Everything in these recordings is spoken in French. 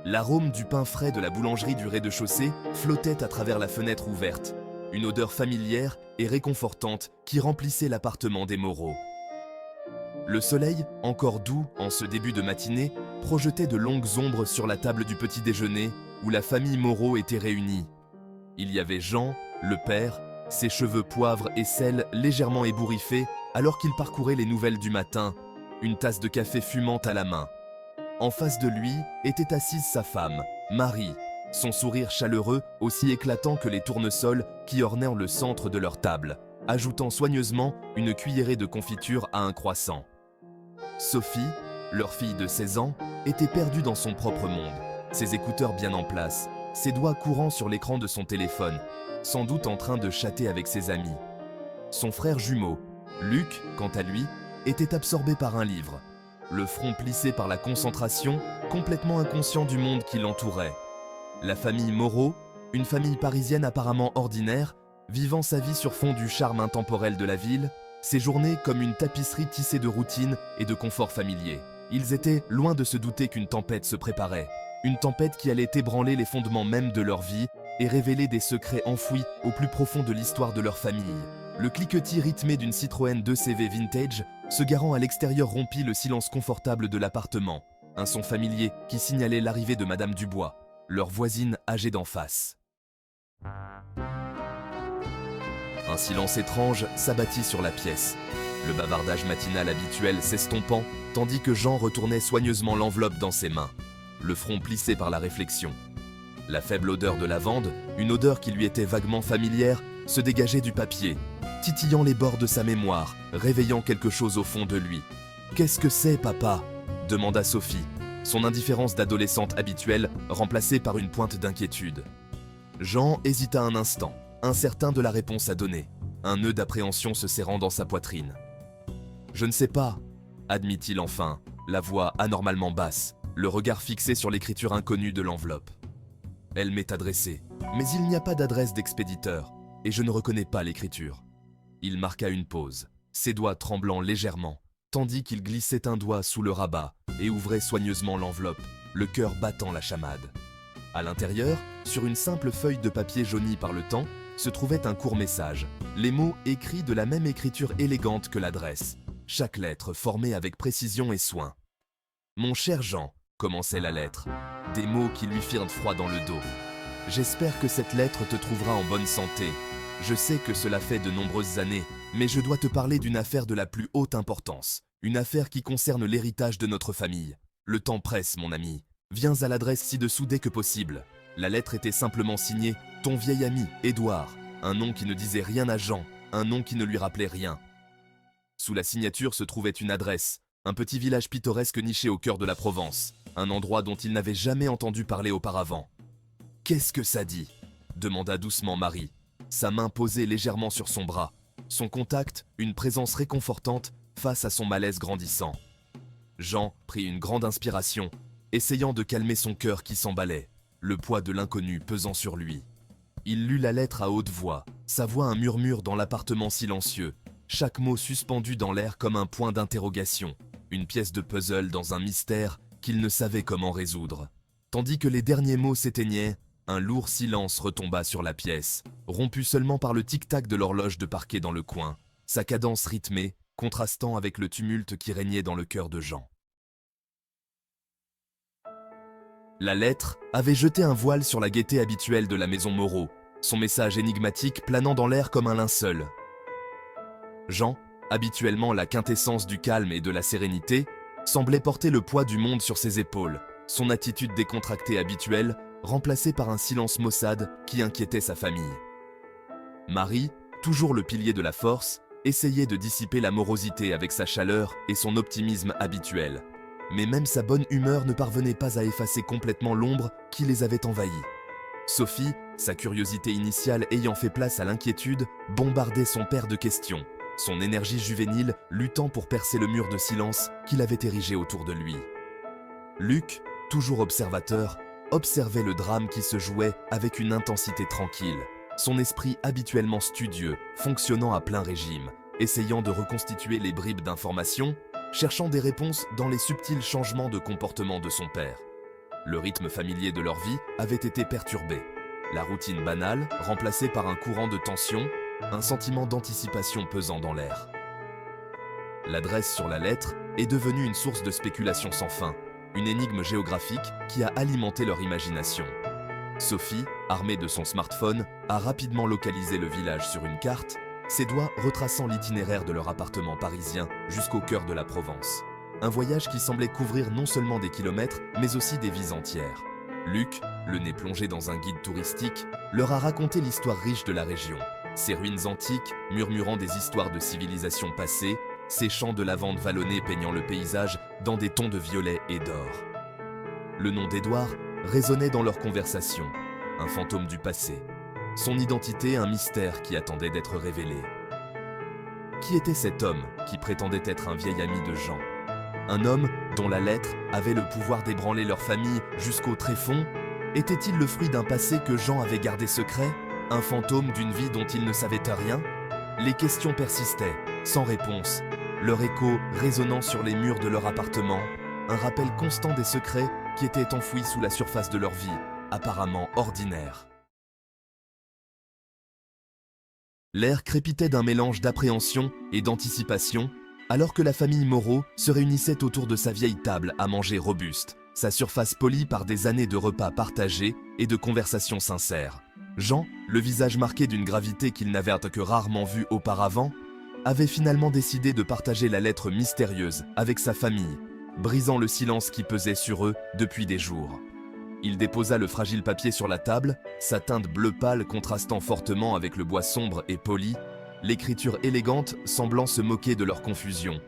L'arôme du pain frais de la boulangerie du rez-de-chaussée flottait à travers la fenêtre ouverte, une odeur familière et réconfortante qui remplissait l'appartement des Moreau. Le soleil, encore doux en ce début de matinée, projetait de longues ombres sur la table du petit déjeuner où la famille Moreau était réunie. Il y avait Jean, le père, ses cheveux poivre et sel légèrement ébouriffés alors qu'il parcourait les nouvelles du matin, une tasse de café fumante à la main. En face de lui était assise sa femme, Marie, son sourire chaleureux aussi éclatant que les tournesols qui ornaient le centre de leur table, ajoutant soigneusement une cuillerée de confiture à un croissant. Sophie, leur fille de 16 ans, était perdue dans son propre monde, ses écouteurs bien en place, ses doigts courant sur l'écran de son téléphone, sans doute en train de chatter avec ses amis. Son frère jumeau, Luc, quant à lui, était absorbé par un livre, le front plissé par la concentration, complètement inconscient du monde qui l'entourait. La famille Moreau, une famille parisienne apparemment ordinaire, vivant sa vie sur fond du charme intemporel de la ville, séjournait comme une tapisserie tissée de routine et de confort familier. Ils étaient loin de se douter qu'une tempête se préparait, une tempête qui allait ébranler les fondements même de leur vie et révéler des secrets enfouis au plus profond de l'histoire de leur famille. Le cliquetis rythmé d'une Citroën 2CV vintage, se garant à l'extérieur, rompit le silence confortable de l'appartement. Un son familier qui signalait l'arrivée de Madame Dubois, leur voisine âgée d'en face. Un silence étrange s'abattit sur la pièce, le bavardage matinal habituel s'estompant, tandis que Jean retournait soigneusement l'enveloppe dans ses mains, le front plissé par la réflexion. La faible odeur de lavande, une odeur qui lui était vaguement familière, se dégageait du papier, titillant les bords de sa mémoire, réveillant quelque chose au fond de lui. « Qu'est-ce que c'est, papa ?» demanda Sophie, son indifférence d'adolescente habituelle remplacée par une pointe d'inquiétude. Jean hésita un instant, incertain de la réponse à donner, un nœud d'appréhension se serrant dans sa poitrine. « Je ne sais pas », admit-il enfin, la voix anormalement basse, le regard fixé sur l'écriture inconnue de l'enveloppe. « Elle m'est adressée, mais il n'y a pas d'adresse d'expéditeur, et je ne reconnais pas l'écriture. » Il marqua une pause, ses doigts tremblant légèrement, tandis qu'il glissait un doigt sous le rabat et ouvrait soigneusement l'enveloppe, le cœur battant la chamade. À l'intérieur, sur une simple feuille de papier jaunie par le temps, se trouvait un court message, les mots écrits de la même écriture élégante que l'adresse, chaque lettre formée avec précision et soin. « Mon cher Jean », commençait la lettre, des mots qui lui firent froid dans le dos. « J'espère que cette lettre te trouvera en bonne santé. Je sais que cela fait de nombreuses années, mais je dois te parler d'une affaire de la plus haute importance, une affaire qui concerne l'héritage de notre famille. Le temps presse, mon ami. Viens à l'adresse ci-dessous dès que possible. » La lettre était simplement signée « Ton vieil ami, Édouard », un nom qui ne disait rien à Jean, un nom qui ne lui rappelait rien. Sous la signature se trouvait une adresse, un petit village pittoresque niché au cœur de la Provence, un endroit dont il n'avait jamais entendu parler auparavant. « Qu'est-ce que ça dit ?» demanda doucement Marie, sa main posée légèrement sur son bras, son contact, une présence réconfortante face à son malaise grandissant. Jean prit une grande inspiration, essayant de calmer son cœur qui s'emballait, le poids de l'inconnu pesant sur lui. Il lut la lettre à haute voix, sa voix un murmure dans l'appartement silencieux, chaque mot suspendu dans l'air comme un point d'interrogation, une pièce de puzzle dans un mystère qu'il ne savait comment résoudre. Tandis que les derniers mots s'éteignaient, un lourd silence retomba sur la pièce, rompu seulement par le tic-tac de l'horloge de parquet dans le coin, sa cadence rythmée, contrastant avec le tumulte qui régnait dans le cœur de Jean. La lettre avait jeté un voile sur la gaieté habituelle de la maison Moreau, son message énigmatique planant dans l'air comme un linceul. Jean, habituellement la quintessence du calme et de la sérénité, semblait porter le poids du monde sur ses épaules, son attitude décontractée habituelle remplacée par un silence maussade qui inquiétait sa famille. Marie, toujours le pilier de la force, essayait de dissiper la morosité avec sa chaleur et son optimisme habituel. Mais même sa bonne humeur ne parvenait pas à effacer complètement l'ombre qui les avait envahis. Sophie, sa curiosité initiale ayant fait place à l'inquiétude, bombardait son père de questions, son énergie juvénile luttant pour percer le mur de silence qu'il avait érigé autour de lui. Luc, toujours observateur, observait le drame qui se jouait avec une intensité tranquille, son esprit habituellement studieux, fonctionnant à plein régime, essayant de reconstituer les bribes d'informations, cherchant des réponses dans les subtils changements de comportement de son père. Le rythme familier de leur vie avait été perturbé. La routine banale, remplacée par un courant de tension, un sentiment d'anticipation pesant dans l'air. L'adresse sur la lettre est devenue une source de spéculation sans fin, une énigme géographique qui a alimenté leur imagination. Sophie, armée de son smartphone, a rapidement localisé le village sur une carte, ses doigts retraçant l'itinéraire de leur appartement parisien jusqu'au cœur de la Provence. Un voyage qui semblait couvrir non seulement des kilomètres, mais aussi des vies entières. Luc, le nez plongé dans un guide touristique, leur a raconté l'histoire riche de la région. Ses ruines antiques, murmurant des histoires de civilisations passées, ses champs de lavande vallonnés peignant le paysage dans des tons de violet et d'or. Le nom d'Édouard résonnait dans leur conversation, un fantôme du passé. Son identité, un mystère qui attendait d'être révélé. Qui était cet homme qui prétendait être un vieil ami de Jean? Un homme dont la lettre avait le pouvoir d'ébranler leur famille jusqu'au tréfonds? Était-il le fruit d'un passé que Jean avait gardé secret? Un fantôme d'une vie dont il ne savait rien? Les questions persistaient, sans réponse, leur écho résonnant sur les murs de leur appartement, un rappel constant des secrets qui étaient enfouis sous la surface de leur vie, apparemment ordinaire. L'air crépitait d'un mélange d'appréhension et d'anticipation, alors que la famille Moreau se réunissait autour de sa vieille table à manger robuste, sa surface polie par des années de repas partagés et de conversations sincères. Jean, le visage marqué d'une gravité qu'il n'avait que rarement vue auparavant, avait finalement décidé de partager la lettre mystérieuse avec sa famille, brisant le silence qui pesait sur eux depuis des jours. Il déposa le fragile papier sur la table, sa teinte bleu pâle contrastant fortement avec le bois sombre et poli, l'écriture élégante semblant se moquer de leur confusion.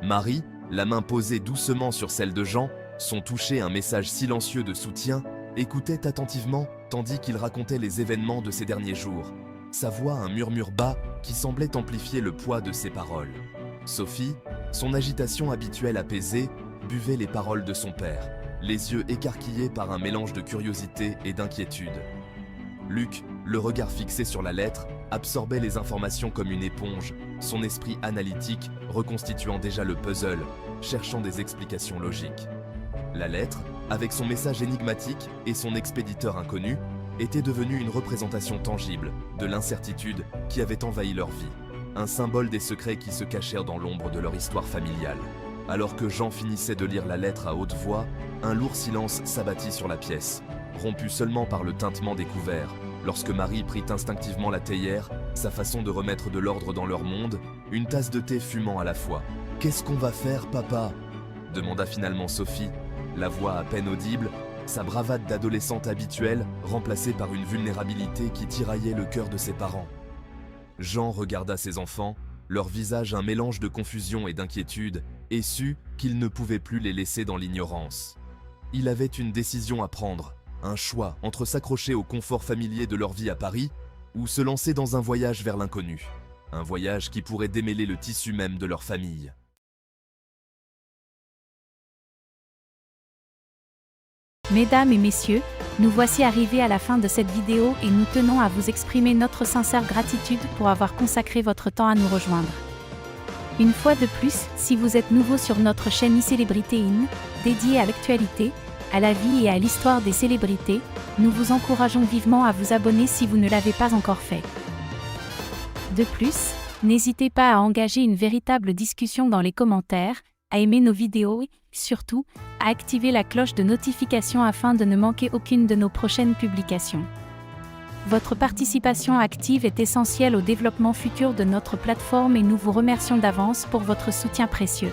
Marie, la main posée doucement sur celle de Jean, son toucher un message silencieux de soutien, écoutait attentivement tandis qu'il racontait les événements de ces derniers jours. Sa voix un murmure bas qui semblait amplifier le poids de ses paroles. Sophie, son agitation habituelle apaisée, buvait les paroles de son père, les yeux écarquillés par un mélange de curiosité et d'inquiétude. Luc, le regard fixé sur la lettre, absorbait les informations comme une éponge, son esprit analytique reconstituant déjà le puzzle, cherchant des explications logiques. La lettre, avec son message énigmatique et son expéditeur inconnu, était devenue une représentation tangible de l'incertitude qui avait envahi leur vie, un symbole des secrets qui se cachèrent dans l'ombre de leur histoire familiale. Alors que Jean finissait de lire la lettre à haute voix, un lourd silence s'abattit sur la pièce, rompu seulement par le tintement des couverts, lorsque Marie prit instinctivement la théière, sa façon de remettre de l'ordre dans leur monde, une tasse de thé fumant à la fois. « Qu'est-ce qu'on va faire, papa ?» demanda finalement Sophie, la voix à peine audible, sa bravade d'adolescente habituelle remplacée par une vulnérabilité qui tiraillait le cœur de ses parents. Jean regarda ses enfants, leur visage un mélange de confusion et d'inquiétude, et sut qu'il ne pouvait plus les laisser dans l'ignorance. Il avait une décision à prendre, un choix entre s'accrocher au confort familier de leur vie à Paris ou se lancer dans un voyage vers l'inconnu, un voyage qui pourrait démêler le tissu même de leur famille. Mesdames et messieurs, nous voici arrivés à la fin de cette vidéo et nous tenons à vous exprimer notre sincère gratitude pour avoir consacré votre temps à nous rejoindre. Une fois de plus, si vous êtes nouveau sur notre chaîne iCélébrité In, dédiée à l'actualité, à la vie et à l'histoire des célébrités, nous vous encourageons vivement à vous abonner si vous ne l'avez pas encore fait. De plus, n'hésitez pas à engager une véritable discussion dans les commentaires, à aimer nos vidéos et, surtout, à activer la cloche de notification afin de ne manquer aucune de nos prochaines publications. Votre participation active est essentielle au développement futur de notre plateforme et nous vous remercions d'avance pour votre soutien précieux.